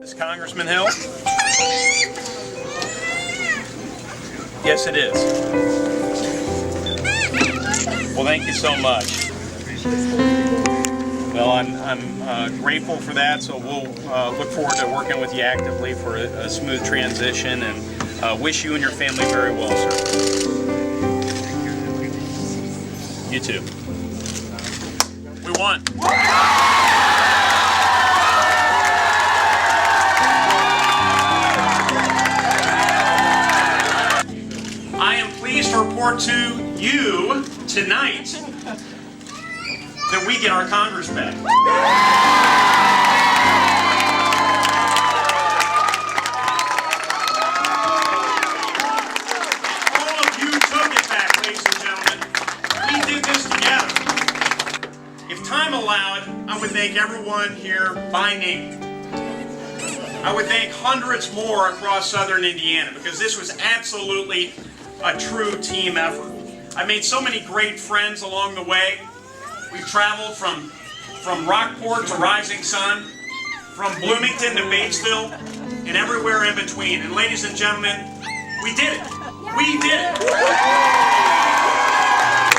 Is Congressman Hill? Yes, it is. Well, thank you so much. Well, I'm grateful for that, so we'll look forward to working with you actively for a smooth transition, and wish you and your family very well, sir. You too. We won. I am pleased to report to you tonight that we get our Congress back. All of you took it back, ladies and gentlemen. We did this together. If time allowed, I would thank everyone here by name. I would thank hundreds more across southern Indiana, because this was absolutely a true team effort. I made so many great friends along the way. We've traveled from Rockport to Rising Sun, from Bloomington to Batesville, and everywhere in between. And ladies and gentlemen, we did it. We did it.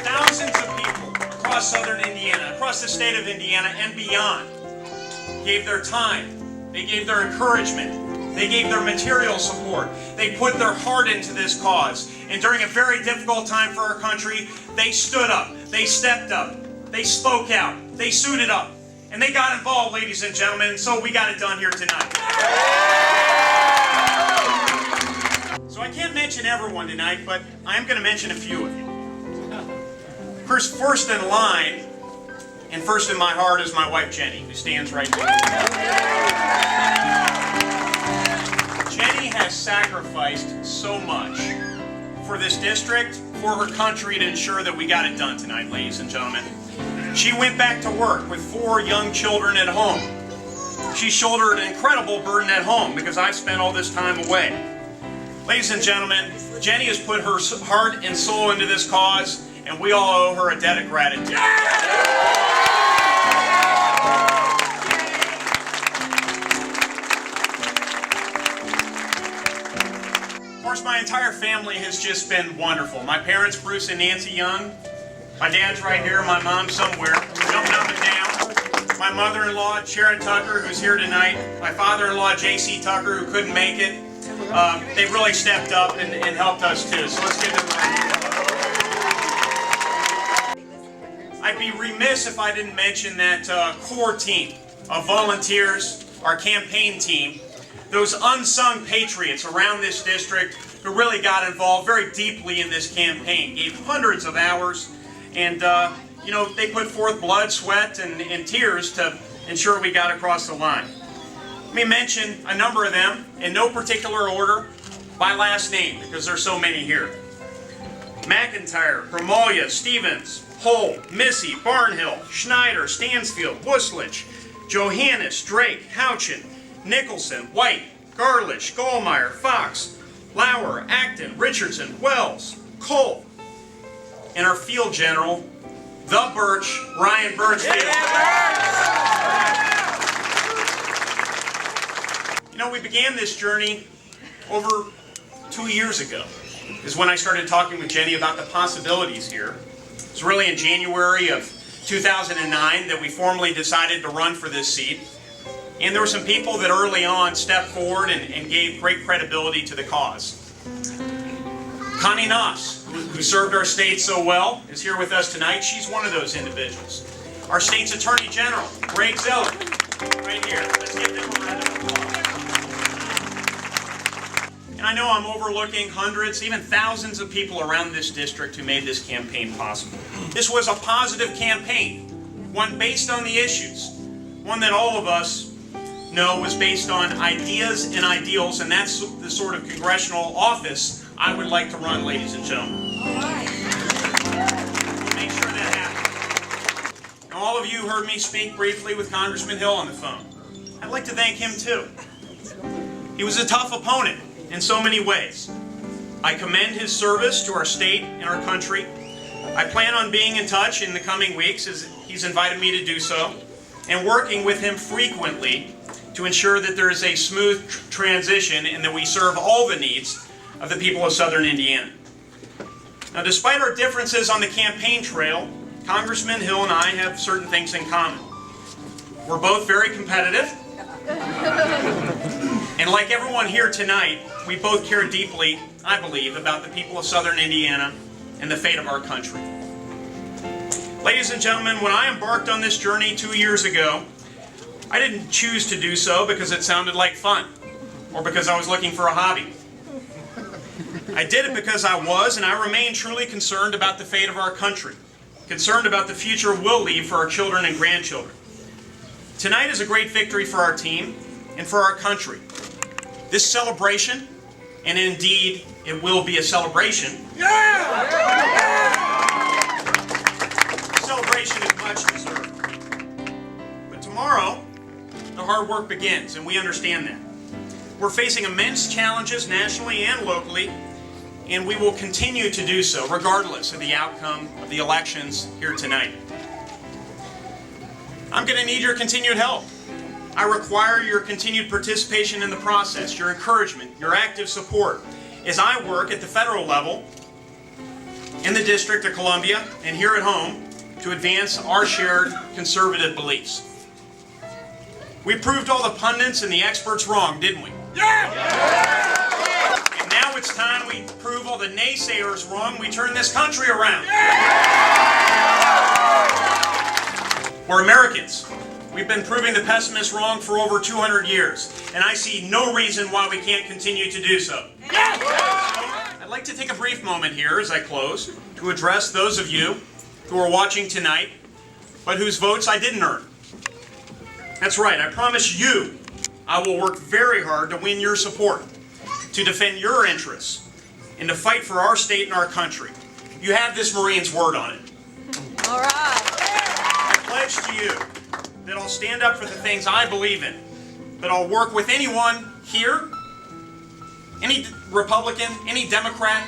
Thousands of people across southern Indiana, across the state of Indiana and beyond, gave their time. They gave their encouragement. They gave their material support. They put their heart into this cause. And during a very difficult time for our country, they stood up. They stepped up. They spoke out. They suited up. And they got involved, ladies and gentlemen. And so we got it done here tonight. So I can't mention everyone tonight, but I am going to mention a few of you. First in line, and first in my heart, is my wife Jenny, who stands right there. Jenny has sacrificed so much for this district, for her country, to ensure that we got it done tonight, ladies and gentlemen. She went back to work with 4 young children at home. She shouldered an incredible burden at home because I've spent all this time away. Ladies and gentlemen, Jenny has put her heart and soul into this cause, and we all owe her a debt of gratitude. Of course, my entire family has just been wonderful. My parents, Bruce and Nancy Young. My dad's right here, my mom's somewhere, jumping up and down. My mother-in-law, Sharon Tucker, who's here tonight. My father-in-law, J.C. Tucker, who couldn't make it. They really stepped up and helped us too, so let's give them a hand. I'd be remiss if I didn't mention that core team of volunteers, our campaign team, those unsung patriots around this district who really got involved very deeply in this campaign, gave hundreds of hours, and you know, they put forth blood, sweat, and tears to ensure we got across the line. Let me mention a number of them in no particular order by last name, because there's so many here. McIntyre, Grimolia, Stevens, Hull, Missy, Barnhill, Schneider, Stansfield, Wuslich, Johannes, Drake, Houchin, Nicholson, White, Garlish, Goldmeyer, Fox, Lauer, Acton, Richardson, Wells, Cole, and our field general, the Birch, Ryan Birchfield. You know, we began this journey over 2 years ago, is when I started talking with Jenny about the possibilities here. It was really in January of 2009 that we formally decided to run for this seat. And there were some people that early on stepped forward and gave great credibility to the cause. Connie Noss, who served our state so well, is here with us tonight. She's one of those individuals. Our state's Attorney General, Greg Zeller, right here. Let's give them a round of applause. And I know I'm overlooking hundreds, even thousands of people around this district who made this campaign possible. This was a positive campaign, one based on the issues, one that all of us know was based on ideas and ideals, and that's the sort of congressional office I would like to run, ladies and gentlemen. We'll make sure that happens. Now, all of you heard me speak briefly with Congressman Hill on the phone. I'd like to thank him too. He was a tough opponent in so many ways. I commend his service to our state and our country. I plan on being in touch in the coming weeks, as he's invited me to do so, and working with him frequently to ensure that there is a smooth transition and that we serve all the needs of the people of Southern Indiana. Now, despite our differences on the campaign trail, Congressman Hill and I have certain things in common. We're both very competitive, and like everyone here tonight, we both care deeply, I believe, about the people of Southern Indiana and the fate of our country. Ladies and gentlemen, when I embarked on this journey 2 years ago, I didn't choose to do so because it sounded like fun, or because I was looking for a hobby. I did it because I was and I remain truly concerned about the fate of our country, concerned about the future we'll leave for our children and grandchildren. Tonight is a great victory for our team and for our country. This celebration, and indeed it will be a celebration, celebration is much deserved. But tomorrow, the hard work begins, and we understand that. We're facing immense challenges nationally and locally, and we will continue to do so regardless of the outcome of the elections here tonight. I'm going to need your continued help. I require your continued participation in the process, your encouragement, your active support as I work at the federal level, in the District of Columbia, and here at home to advance our shared conservative beliefs. We proved all the pundits and the experts wrong, didn't we? Yeah! And now it's time we prove all the naysayers wrong. We turn this country around. We're Americans. We've been proving the pessimists wrong for over 200 years, and I see no reason why we can't continue to do so. So, I'd like to take a brief moment here as I close to address those of you who are watching tonight, but whose votes I didn't earn. That's right, I promise you I will work very hard to win your support, to defend your interests, and to fight for our state and our country. You have this Marine's word on it. All right. I pledge to you that I'll stand up for the things I believe in, that I'll work with anyone here, any Republican, any Democrat,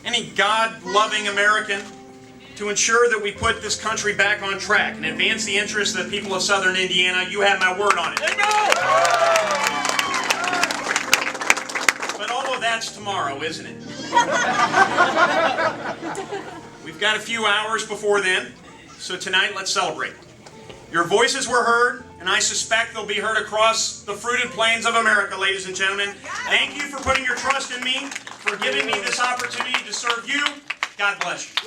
any God-loving American, to ensure that we put this country back on track and advance the interests of the people of Southern Indiana. You have my word on it. But all of that's tomorrow, isn't it? We've got a few hours before then, so tonight let's celebrate. Your voices were heard, and I suspect they'll be heard across the fruited plains of America, ladies and gentlemen. Thank you for putting your trust in me, for giving me this opportunity to serve you. God bless you.